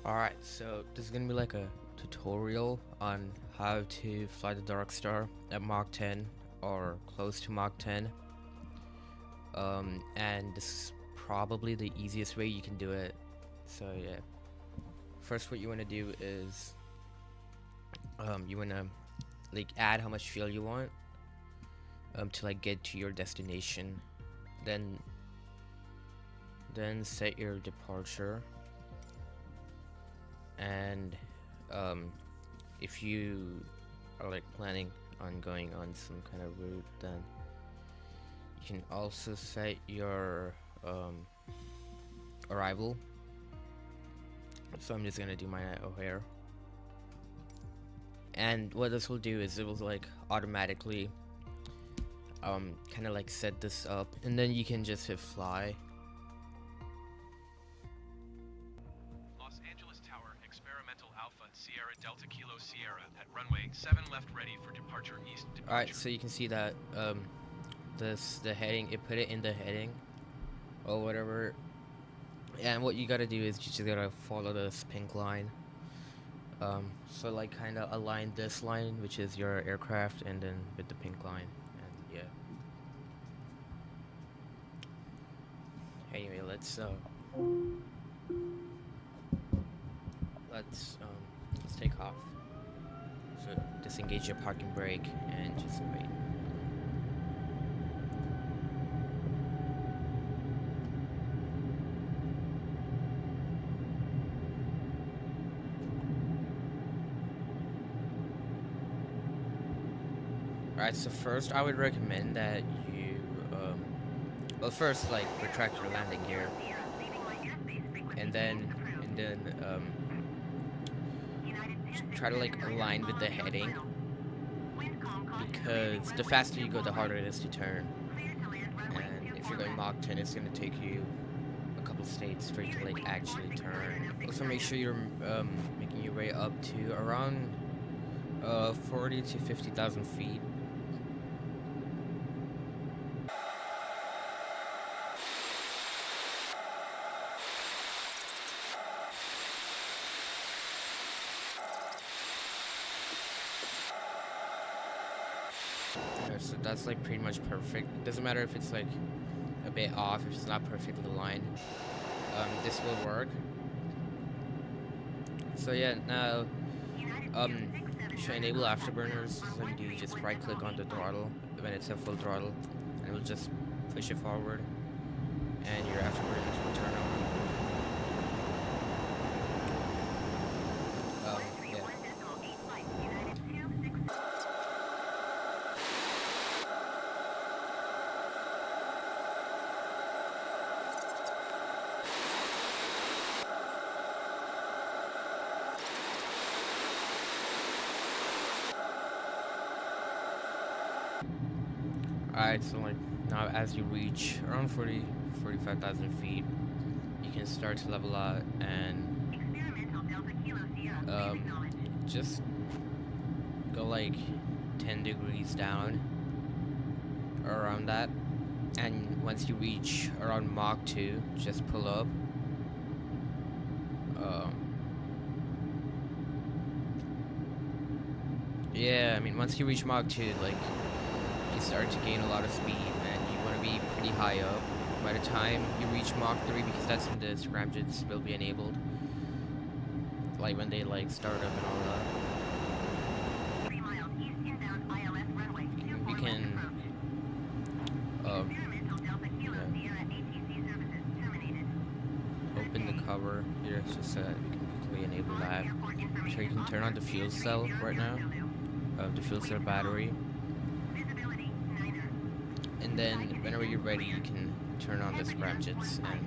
Alright, so this is gonna be like a tutorial on how to fly the Darkstar at Mach 10 or close to Mach 10. And this is probably the easiest way you can do it. So yeah, first what you want to do is you want to like add how much fuel you want to like get to your destination. Then set your departure. And if you are like planning on going on some kind of route, then you can also set your arrival. So I'm just gonna do my O'Hare, and what this will do is it will like automatically kind of like set this up, and then you can just hit fly. Sierra Delta Kilo Sierra at runway 7 left, ready for departure east. Alright, so you can see that the heading, it put it in the heading or whatever, and what you gotta do is you just gotta follow this pink line. So like kind of align this line, which is your aircraft, and then with the pink line, and yeah. Anyway, let's take off. So disengage your parking brake and just wait. Alright, so first I would recommend that you well, first like retract your landing gear, and then try to like align with the heading, because the faster you go, the harder it is to turn. And if you're going Mach 10, it's gonna take you a couple states for you to like actually turn. Also, make sure you're making your way up to around 40 to 50,000 feet. So that's like pretty much perfect. It doesn't matter if it's like a bit off, if it's not perfectly aligned. This will work. So yeah, now to enable afterburners, so you do just right click on the throttle when it's at full throttle, and it'll just push it forward, and your afterburners will turn on. Yeah. Alright, so like now as you reach around 45,000 feet, you can start to level out and just go like 10 degrees down or around that, and once you reach around Mach 2, just pull up. Yeah, I mean, once you reach Mach 2, like, you start to gain a lot of speed, and you want to be pretty high up by the time you reach Mach 3, because that's when the scramjets will be enabled, like when they like start up and all that. You can open the cover here, just so that you can quickly enable that. So you can turn on the fuel cell right now, the fuel cell battery. And then whenever you're ready, you can turn on the scramjets, and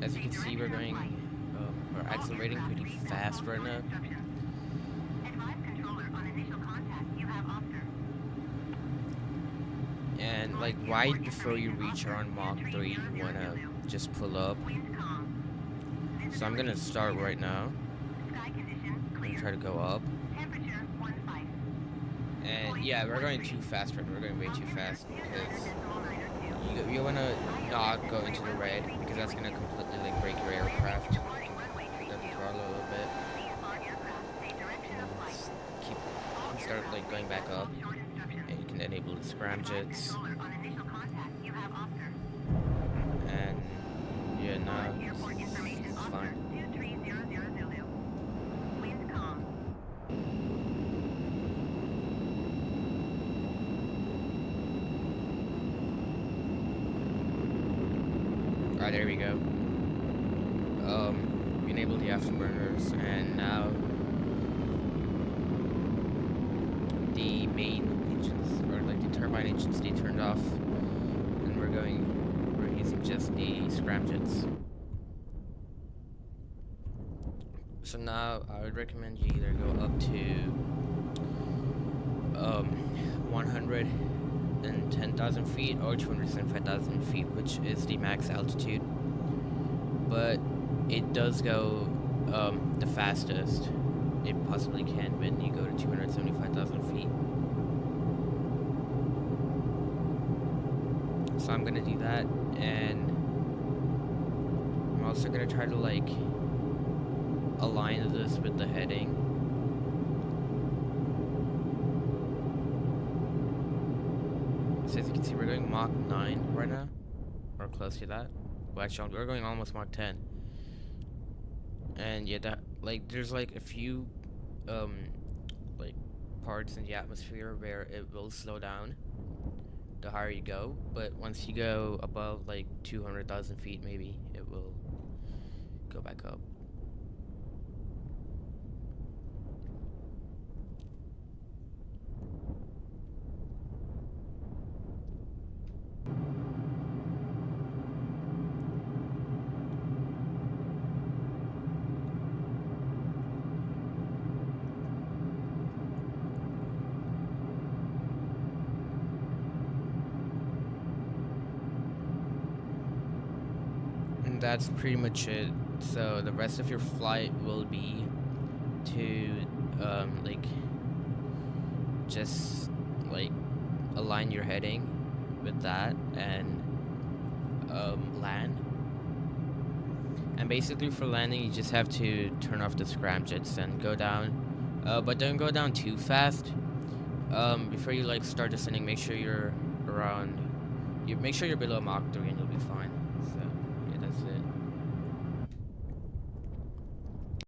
as you can see, we're accelerating pretty fast right now. And like right before you reach around Mach 3, you wanna just pull up. So I'm gonna start right now. I'm gonna try to go up. And yeah, we're going too fast right now. We're going way too fast because you want to not go into the red because that's going to completely like break your aircraft. You can put up the throttle a little bit and keep start like going back up, and you can enable the scram jets. And yeah, now it's fine. Alright, there we go. We enabled the afterburners, and now the main engines, or like the turbine engines, stay turned off, and we're using just the scram jets. So now I would recommend you either go up to 110,000 feet or 275,000 feet, which is the max altitude. But it does go the fastest it possibly can when you go to 275,000 feet. So I'm gonna do that, and I'm also gonna try to like align this with the heading. So as you can see, we're going Mach 9 right now, or close to that. Well, actually, we're going almost Mach 10. And yeah, that like there's like a few like parts in the atmosphere where it will slow down the higher you go, but once you go above like 200,000 feet, maybe it will go back up. And that's pretty much it. So the rest of your flight will be to like just like align your heading with that and land. And basically for landing, you just have to turn off the scram jets and go down, but don't go down too fast. Before you like start descending, make sure you're around. Make sure you're below Mach 3, and you'll be fine.